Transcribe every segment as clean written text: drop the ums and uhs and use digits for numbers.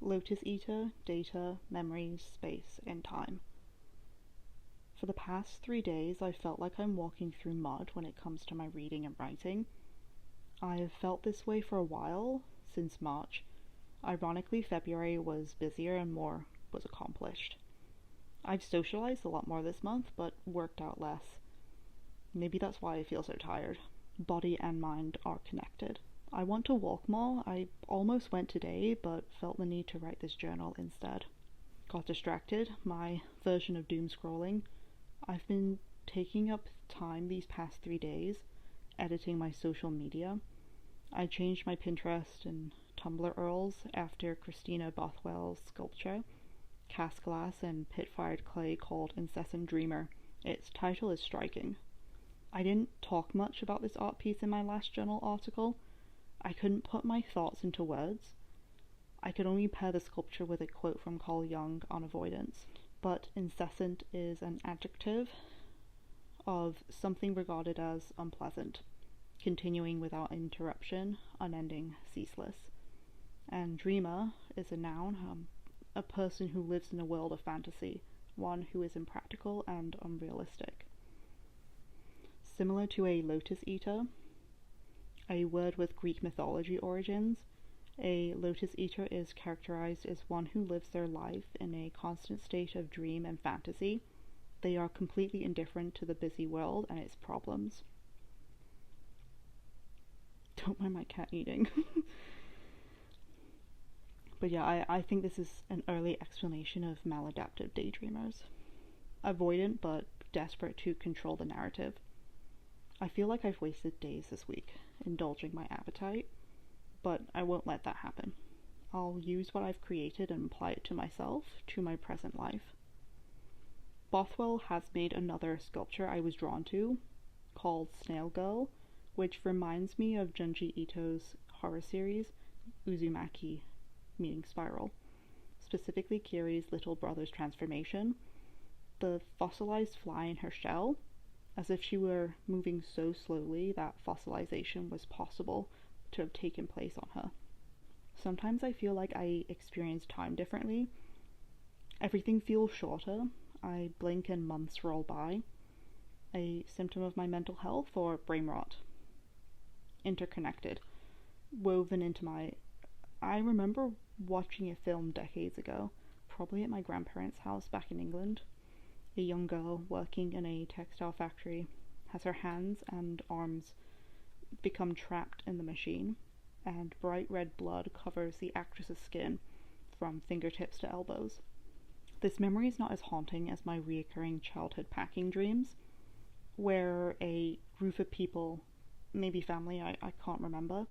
Lotus-Eater, Data, Memories, Space, and Time. For the past 3 days, I felt like I'm walking through mud when it comes to my reading and writing. I have felt this way for a while, since March. Ironically, February was busier and more was accomplished. I've socialized a lot more this month, but worked out less. Maybe that's why I feel so tired. Body and mind are connected. I want to walk more. I almost went today, but felt the need to write this journal instead. Got distracted, my version of doom scrolling. I've been taking up time these past 3 days, editing my social media. I changed my Pinterest and Tumblr URLs after Christina Bothwell's sculpture, cast glass and pit-fired clay called Incessant Dreamer. Its title is striking. I didn't talk much about this art piece in my last journal article. I couldn't put my thoughts into words. I could only pair the sculpture with a quote from Carl Jung on avoidance. But incessant is an adjective of something regarded as unpleasant, continuing without interruption, unending, ceaseless. And dreamer is a noun, a person who lives in a world of fantasy, one who is impractical and unrealistic. Similar to a Lotus-Eater, a word with Greek mythology origins, a Lotus-Eater is characterized as one who lives their life in a constant state of dream and fantasy. They are completely indifferent to the busy world and its problems. Don't mind my cat eating. But yeah, I think this is an early explanation of maladaptive daydreamers. Avoidant but desperate to control the narrative. I feel like I've wasted days this week indulging my appetite, but I won't let that happen. I'll use what I've created and apply it to myself, to my present life. Bothwell has made another sculpture I was drawn to, called Snail Girl, which reminds me of Junji Ito's horror series, Uzumaki, meaning spiral, specifically Kiri's little brother's transformation. The fossilized fly in her shell, as if she were moving so slowly that fossilization was possible to have taken place on her. Sometimes I feel like I experience time differently. Everything feels shorter. I blink and months roll by. A symptom of my mental health or brain rot? Interconnected. Woven into my... I remember watching a film decades ago, probably at my grandparents' house back in England. A young girl working in a textile factory has her hands and arms become trapped in the machine, and bright red blood covers the actress's skin from fingertips to elbows. This memory is not as haunting as my reoccurring childhood packing dreams, where a group of people, maybe family, I can't remember,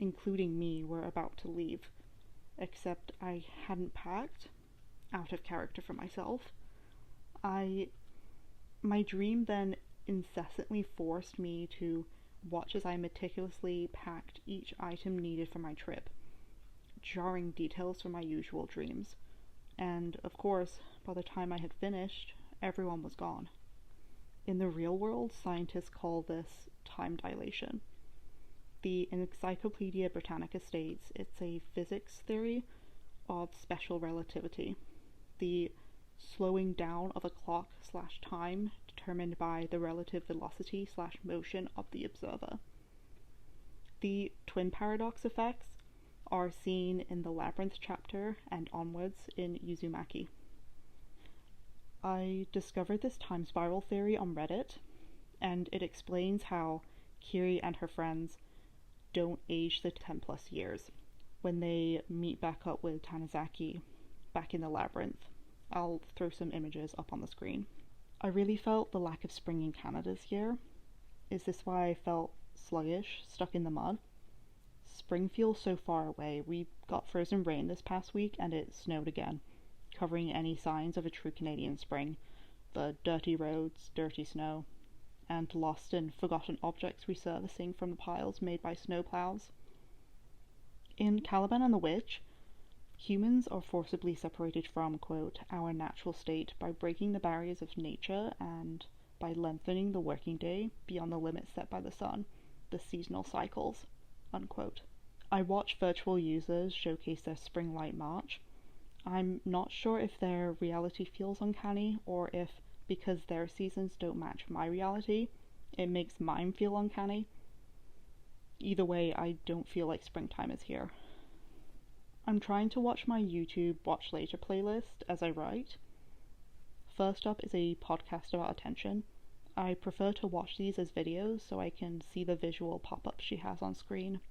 including me, were about to leave, except I hadn't packed, out of character for myself. My dream then incessantly forced me to watch as I meticulously packed each item needed for my trip, jarring details from my usual dreams. And, of course, by the time I had finished, everyone was gone. In the real world, scientists call this time dilation. The Encyclopedia Britannica states it's a physics theory of special relativity, the slowing down of a clock/time determined by the relative velocity/motion of the observer. The twin paradox effects are seen in the Labyrinth chapter and onwards in Uzumaki. I discovered this time spiral theory on Reddit, and it explains how Kiri and her friends don't age the 10 plus years when they meet back up with Tanizaki back in the labyrinth. I'll throw some images up on the screen. I really felt the lack of spring in Canada this year. Is this why I felt sluggish, stuck in the mud? Spring feels so far away. We got frozen rain this past week and it snowed again, covering any signs of a true Canadian spring. The dirty roads, dirty snow, and lost and forgotten objects resurfacing from the piles made by snowplows. In Caliban and the Witch, humans are forcibly separated from, quote, our natural state by breaking the barriers of nature and by lengthening the working day beyond the limits set by the sun, the seasonal cycles, unquote. I watch virtual users showcase their spring light march. I'm not sure if their reality feels uncanny or if, because their seasons don't match my reality, it makes mine feel uncanny. Either way, I don't feel like springtime is here. I'm trying to watch my YouTube Watch Later playlist as I write. First up is a podcast about attention. I prefer to watch these as videos so I can see the visual pop-ups she has on screen.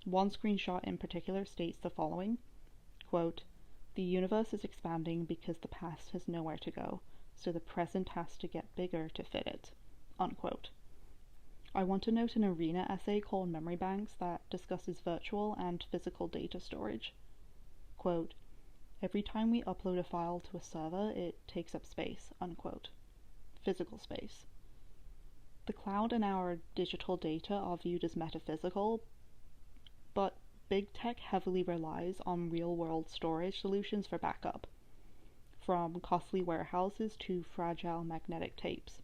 One screenshot in particular states the following, quote, "The universe is expanding because the past has nowhere to go, so the present has to get bigger to fit it," unquote. I want to note an Arena essay called Memory Banks that discusses virtual and physical data storage. Quote, "Every time we upload a file to a server, it takes up space," unquote. Physical space. The cloud and our digital data are viewed as metaphysical, but big tech heavily relies on real-world storage solutions for backup, from costly warehouses to fragile magnetic tapes.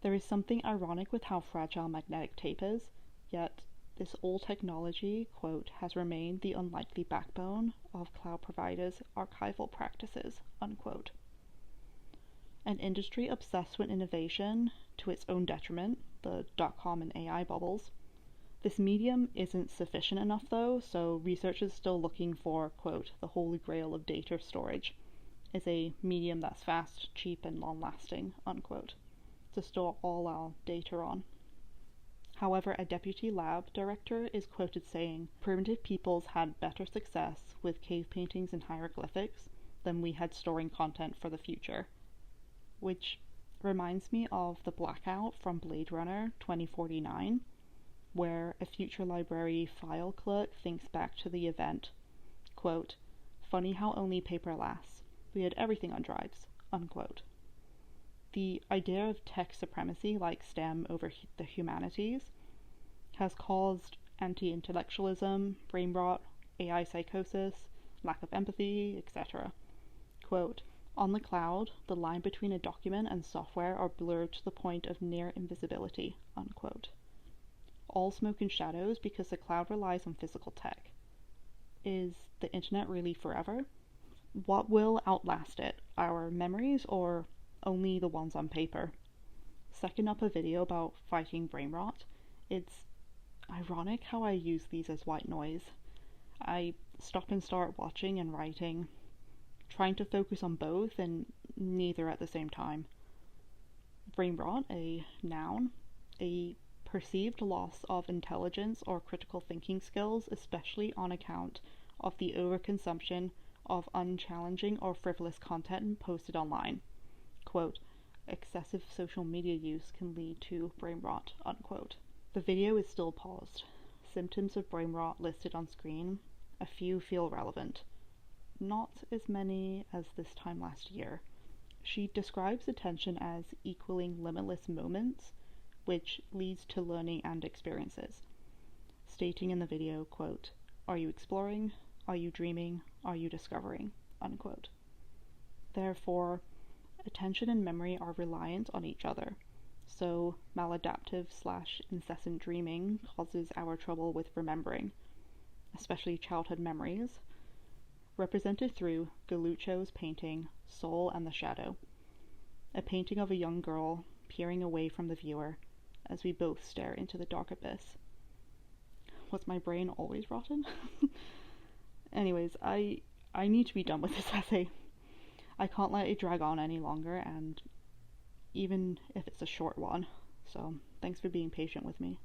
There is something ironic with how fragile magnetic tape is, yet this old technology, quote, "has remained the unlikely backbone of cloud providers' archival practices," unquote. An industry obsessed with innovation to its own detriment, the .com and AI bubbles. This medium isn't sufficient enough though, so research is still looking for, quote, "the holy grail of data storage," is a medium that's fast, cheap, and long-lasting, unquote, to store all our data on. However, a deputy lab director is quoted saying, "Primitive peoples had better success with cave paintings and hieroglyphics than we had storing content for the future," which reminds me of the blackout from Blade Runner 2049, where a future library file clerk thinks back to the event, quote, "Funny how only paper lasts. We had everything on drives," unquote. The idea of tech supremacy like STEM over the humanities has caused anti-intellectualism, brain rot, AI psychosis, lack of empathy, etc. Quote, "On the cloud, the line between a document and software are blurred to the point of near invisibility," unquote. All smoke and shadows because the cloud relies on physical tech. Is the internet really forever? What will outlast it, our memories or only the ones on paper? Second up, a video about fighting brain rot. It's ironic how I use these as white noise. I stop and start watching and writing, trying to focus on both and neither at the same time. Brain rot, a noun, a perceived loss of intelligence or critical thinking skills, especially on account of the overconsumption of unchallenging or frivolous content posted online. Quote, "Excessive social media use can lead to brain rot," unquote. The video is still paused. Symptoms of brain rot listed on screen. A few feel relevant. Not as many as this time last year. She describes attention as equaling limitless moments, which leads to learning and experiences, stating in the video, quote, "Are you exploring? Are you dreaming? Are you discovering?" unquote. Therefore, attention and memory are reliant on each other, so maladaptive/incessant dreaming causes our trouble with remembering, especially childhood memories, represented through Galluccio's painting Soul and the Shadow, a painting of a young girl peering away from the viewer as we both stare into the dark abyss. Was my brain always rotten? Anyways, I need to be done with this essay. I can't let it drag on any longer, and even if it's a short one, so thanks for being patient with me.